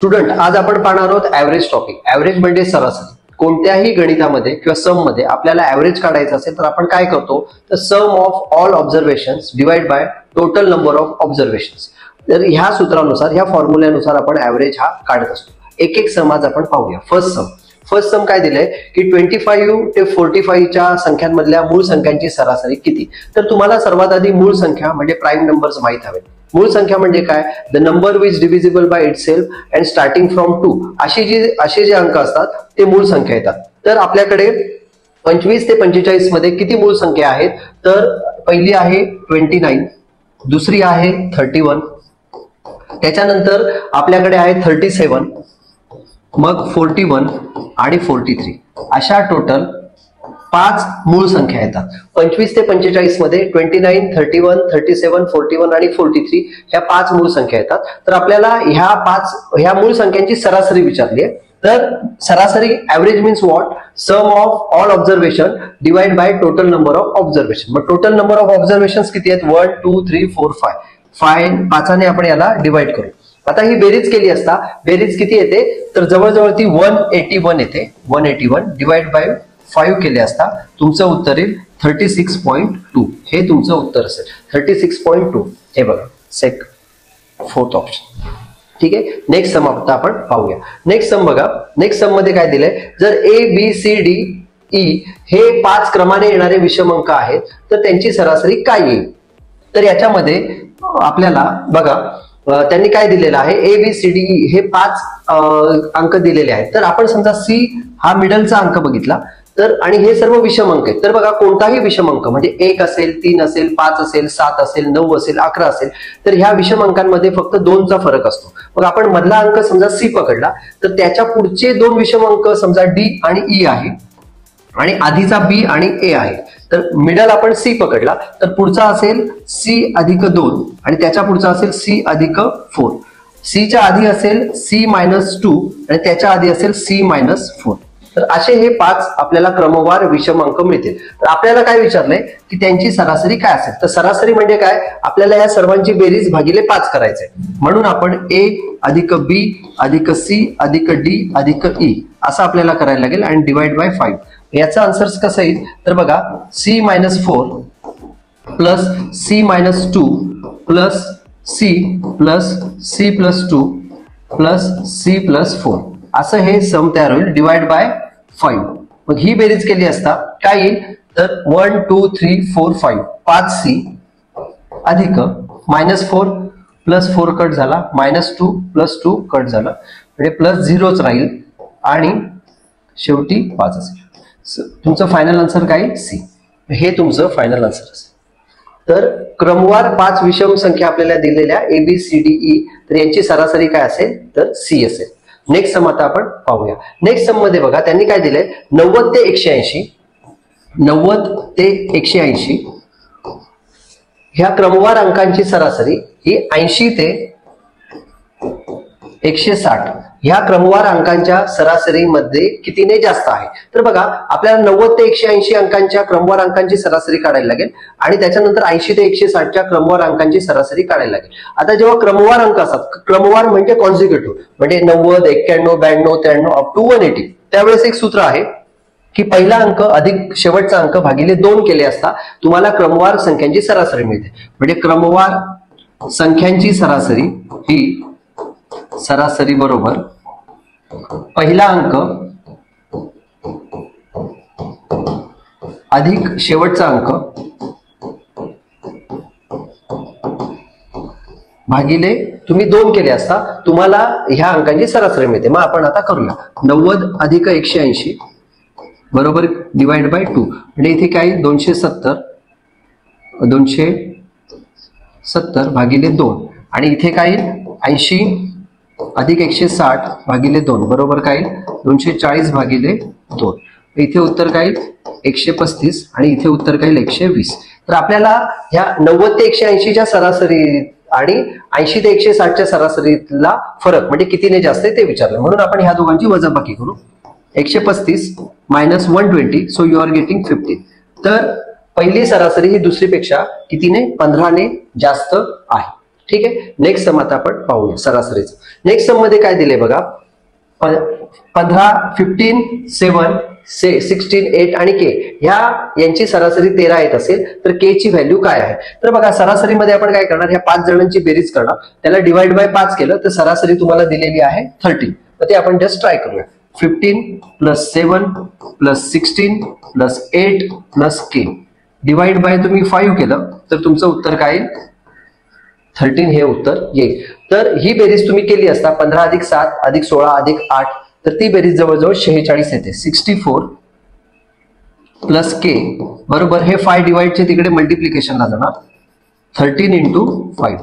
Student, आज आपण पाहणार आहोत ऍव्हरेज टॉपिक. ऍव्हरेज म्हणजे सरासरी. कोणत्याही गणितामध्ये किंवा सम मध्ये आपल्याला ऍव्हरेज काढायचं असेल तर आपण काय करतो, तर sum of all observations divide by total number of observations. तर ह्या सूत्रानुसार, ह्या फॉर्म्युल्यानुसार आपण ऍव्हरेज हा काढत असतो. एक एक सम आज आपण पाहूया. फर्स्ट सम काय दिलंय की 25 ते 45 च्या संख्यांमधल्या मूळ संख्यांची सरासरी किती. तर तुम्हाला सर्वात आधी मूळ संख्या म्हणजे प्राईम नंबर्स माहित हवे. मूळ संख्या म्हणजे काय, the number which divisible by itself and starting from 2. असे जे अंक असतात ते मूळ संख्या येतात. तर आपल्याकडे 25 ते 45 मध्ये किती मूळ संख्या आहेत, तर पहिली आहे 29, दुसरी आहे 31, त्याच्यानंतर आपल्याकडे आहे 37, मग 41 आणि 43. अशा टोटल 5 मूळ संख्या येतात. 25 ते 45 मध्ये 29, 31, 37, 41 आणि 43 ह्या 5 मूळ संख्या येतात. तर आपल्याला ह्या मूळ संख्यांची सरासरी विचारली आहे. तर सरासरी average means what, sum of all observation divide by total number of observation. मग टोटल नंबर ऑफ ऑब्झर्वेशन किती आहेत, 1 2 3 4 5. 5ने आपण याला डिवाइड करू. आता ही बेरीज केली असता बेरीज किती येते, तर जवळजवळ ती 181 येते. 181 डिवाइड बाय 5 केले असता तुमचं उत्तर येईल 36.2. हे तुमचं उत्तर असेल 36.2. हे बघा फोर्थ ऑप्शन. ठीक आहे. नेक्स्ट सम आता आपण पाहूया. नेक्स्ट सम बघा. नेक्स्ट सम मध्ये काय दिलंय, जर A B C D E हे 5 क्रमाने येणारे विषम अंक आहेत तर त्यांची सरासरी काय येईल. तर याच्यामध्ये आपल्याला बघा त्यांनी काय दिलेलं आहे, A B C D E हे 5 अंक दिलेले आहेत. तर आपण समजा सी हा मिडलचा अंक बघितला तर, आणि हे सर्व विषम अंक आहेत. तर बघा कोणताही विषम अंक म्हणजे 1 असेल, 3 असेल, 5 असेल, 7 असेल, 9 असेल, 11 असेल, तर ह्या विषम अंकांमध्ये फक्त 2चा फरक असतो. मग आपण मधला अंक समजा सी पकडला तर त्याच्या पुढचे 2 विषम अंक समजा डी आणि ई आहे आणि आधीचा बी आणि ए आहे. तर मिडल आपण सी पकडला तर पुढचा असेल सी अधिक 2 आणि त्याच्या पुढचा असेल सी अधिक 4. सीच्या आधी असेल सी -2 आणि त्याच्या आधी असेल सी -4. तर असे हे 5 आपल्याला क्रमवार विषम अंक मिळतील. तर आपल्याला काय विचारलंय की त्यांची सरासरी काय असेल. तर सरासरी म्हणजे काय, आपल्याला या सर्वांची बेरीज भागिले 5 करायचंय. म्हणून आपण ए अधिक बी अधिक सी अधिक डी अधिक ई असं आपल्याला करायला लागेल आणि डिवाइड बाय 5. याचा आन्सर कसं येईल, तर बघा C -4 plus C -2 plus C plus 2 plus C plus 4 असं हे सम तयार होईल डिवाइड बाय 5. मग ही बेरीज केली असता काय येईल, तर 1 2 3 4 5 5C अधिक -4 प्लस 4 कट झाला, -2 प्लस 2 कट झाला म्हणजे प्लस 0च राहील आणि शेवटी 5 असेल. तुमचं फायनल आन्सर काय, सी. हे तुमचं फायनल आन्सर असेल. तर क्रमवार 5 विषम संख्या आपल्याला दिलेल्या A B C D E, तर यांची सरासरी काय असेल, तर सी असेल. नेक्स्ट सम आता आपण पाहूया. नेक्स्ट सम मध्ये बघा त्यांनी काय दिलंय, 90 ते 180 ह्या क्रमवार अंकांची सरासरी ही 80 ते 160 ह्या क्रमवार अंकांच्या सरासरीमध्ये कितीने जास्त आहे. तर बघा आपल्याला 90 ते 180 अंकांच्या क्रमवार अंकांची सरासरी काढायला लागेल आणि त्याच्यानंतर 80 ते 160च्या क्रमवार अंकांची सरासरी काढायला लागेल. आता जेव्हा क्रमवार अंक असतात, क्रमवार म्हणजे कॉन्झिक्युटिव्ह म्हणजे 90 91 92 93 अप टू 180, त्यावेळेस एक सूत्र आहे की पहिला अंक अधिक शेवटचा अंक भागिले 2 केले असता तुम्हाला क्रमवार संख्यांची सरासरी मिळते. म्हणजे क्रमवार संख्यांची सरासरी ही सरासरी बरोबर पहिला अंक अधिक शेवटचा अंक भागिले तुम्ही 2 केले असता तुम्हाला ह्या अंकांची सरासरी मिळते. मग आपण आता करूया. 90 अधिक 180 बरोबर डिवाइड बाय 2 म्हणजे इथे काय 270 भागिले 2 आणि इथे काय 80 अधिक 160 भागिले 2 बरोबर काय 240 भागिले 2. इथे उत्तर काय 135 आणि इथे उत्तर काय 120. तर आपल्याला ह्या 90 ते 180च्या सरासरी आणि 80 ते 160च्या सरासरीतला फरक म्हणजे कितीने जास्त आहे ते विचारलं. म्हणून आपण ह्या दोघांची वजाबाकी करू. 135 - 120 सो यू आर गेटिंग 15. तर पहिली सरासरी ही दुसरीपेक्षा कितीने 15ने जास्त आहे. ठीक आहे. नेक्स्ट सम आता आपण पाहूया सरासरीचं. नेक्स्ट सम मध्ये काय दिले बघा, 15, 15, 7, 16, 8 आणि के यांची सरासरी 13 येत असेल तर के ची व्हॅल्यू काय आहे. तर बघा सरासरीमध्ये आपण काय करणार, ह्या 5 जणांची बेरीज करणार, त्याला डिवाइड बाय 5 केलं तर सरासरी तुम्हाला दिलेली आहे 30. तर ते आपण जस्ट ट्राय करूया. 15 plus 7 plus 16 plus 8 plus K divide by तुम्ही 5 केलं तर तुमचं उत्तर काय येईल, 13 हे उत्तर येईल. तर ही बेरीज तुम्ही केली असता 15 अधिक 7 अधिक 16 अधिक 8 तर ती बेरीज जवळजवळ 46 येते. 64 प्लस के बरोबर हे 5 डिवाइडचे तिकडे मल्टिप्लिकेशनला जाणार, 13 इंटू 5.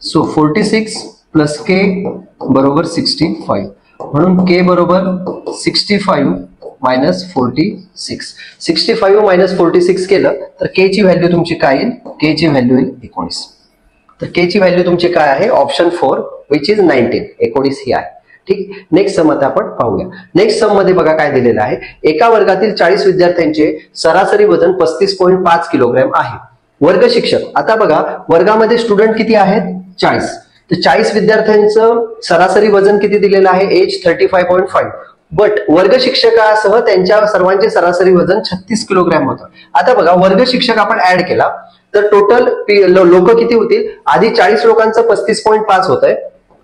सो 46 प्लस के बरोबर 65. म्हणून के बरोबर 65 मायनस 46. 65 मायनस 46 केलं तर के ची व्हॅल्यू तुमची काय येईल, के ची व्हॅल्यू येईल 19. तर के ची व्हॅल्यू तुमची काय आहे, ऑप्शन 4 विच इज 19. 19 ही आहे. ठीक. नेक्स्ट सम आता आपण पाहूया. नेक्स्ट सम मध्ये बघा काय दिलेलं आहे, एका वर्गातील 40 विद्यार्थ्यांचे सरासरी वजन 35.5 किलोग्रॅम आहे. वर्ग शिक्षक, आता बघा वर्गामध्ये स्टुडंट किती आहेत, 40. तर 40 विद्यार्थ्यांचं सरासरी वजन किती दिलेलं आहे, एज 35.5. बट वर्ग शिक्षकासह त्यांच्या सर्वांचे सरासरी वजन 36 किलोग्रॅम होतं. आता बघा वर्ग शिक्षक आपण ऍड केला तर टोटल लोक किती होतील, आधी 40 लोकांचं 35.5 होत आहे,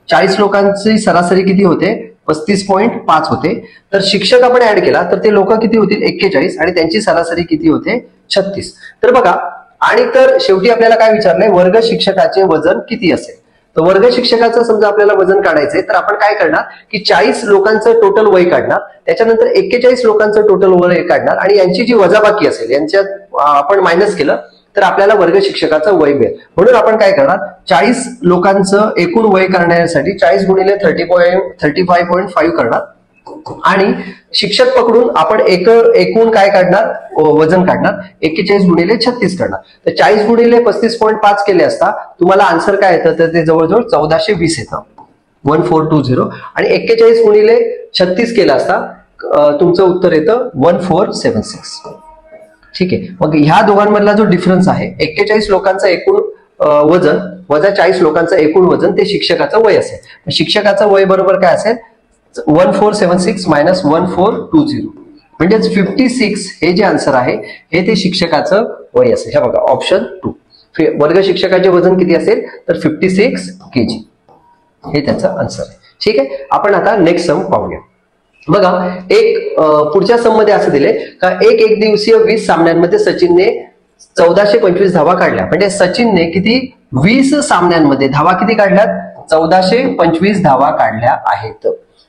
40 लोकांची सरासरी किती होते, 35.5 होते. तर शिक्षक आपण ऍड केला तर ते लोक किती होतील, 41 आणि त्यांची सरासरी किती होते, 36. तर बघा आणि तर शेवटी आपल्याला काय विचारलंय, वर्ग शिक्षकाचे वजन किती असेल. तर वर्ग शिक्षकाचं समजा आपल्याला वजन काढायचंय तर आपण काय करणार की 40 लोकांचं टोटल वय काढणार, त्याच्यानंतर 41 लोकांचं टोटल वय काढणार आणि यांची जी वजाबाकी असेल यांच्यात आपण मायनस केलं तर आपल्याला वर्ग शिक्षकाचं वय मिळेल. म्हणून आपण काय करणार, 40 लोकांचं एकूण वय करण्यासाठी 40 गुणिले 35.5 करणार आणि शिक्षक पकडून आपण एकूण काय काढणार, वजन काढणार, 41 गुणिले 36 करणार. तर 40 गुणिले 35.5 केले असता तुम्हाला आन्सर काय येतं, तर ते जवळजवळ 1420 येतं, 1420. आणि 41 गुणिले 36 केला असता तुमचं उत्तर येतं 1476. ठीक आहे. मग ह्या दोघांमधला जो डिफरन्स आहे, 41 लोकांचं एकूण वजन वजा 40 लोकांचं एकूण वजन ते शिक्षकाचं वय असेल. शिक्षकाचं वय बरोबर काय असेल, 1476 मायनस 1420 म्हणजेच 56 हे जे आन्सर आहे हे ते शिक्षकाचं वय असेल. हे बघा ऑप्शन 2. वर्ग शिक्षकाचे वजन किती असेल तर 56 kg हे त्याचं आन्सर आहे. ठीक आहे. आपण आता नेक्स्ट सम पाहूया. बघा एक पुढच्या सम मध्ये असं दिले का एक दिवसीय 20 सामन्यांमध्ये सचिनने 1425 धावा काढल्या. म्हणजे सचिनने किती 20 सामन्यांमध्ये धावा किती काढल्यात, 1425 धावा काढल्या आहेत.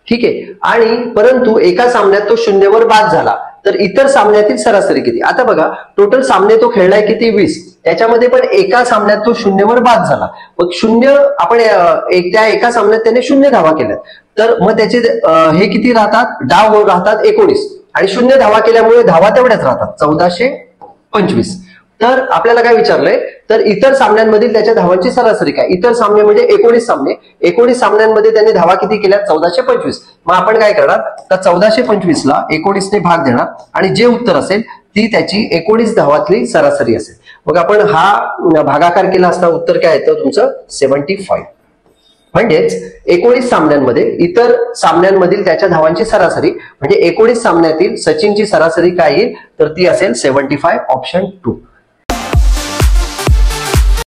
ठीक आहे. आणि परंतु एका सामन्यात तो 0 वर बाद झाला तर इतर सामन्यातील सरासरी किती. आता बघा टोटल सामने तो खेळलाय किती 20, त्याच्यामध्ये पण एका सामन्यात तो 0 वर बाद झाला. मग 0 आपण त्या एका सामन्यात त्याने 0 धावा केल्या तर मग त्याचे हे किती राहतात, डाव राहतात 19 आणि 0 धावा केल्यामुळे धावा तेवढ्याच राहतात 1425. तर आपल्याला काय विचारलंय तर इतर सामन्यांमधील त्याच्या धावांची सरासरी काय. इतर सामने म्हणजे 19 सामने, 19 सामन्यांमध्ये त्याने धावा किती केल्या 1425. मग आपण काय करणार तर 1425 ला 19 ने भाग देणार आणि जे उत्तर असेल ती त्याची 19 धावातली सरासरी असेल. मग आपण हा भागाकार केला असता उत्तर काय येतं तुमचं 75. म्हणजेच 19 सामन्यांमध्ये इतर सामन्यांमधील त्याच्या धावांची सरासरी म्हणजे 19 सामन्यातील सचिनची सरासरी काय येईल तर ती असेल 75. ऑप्शन 2.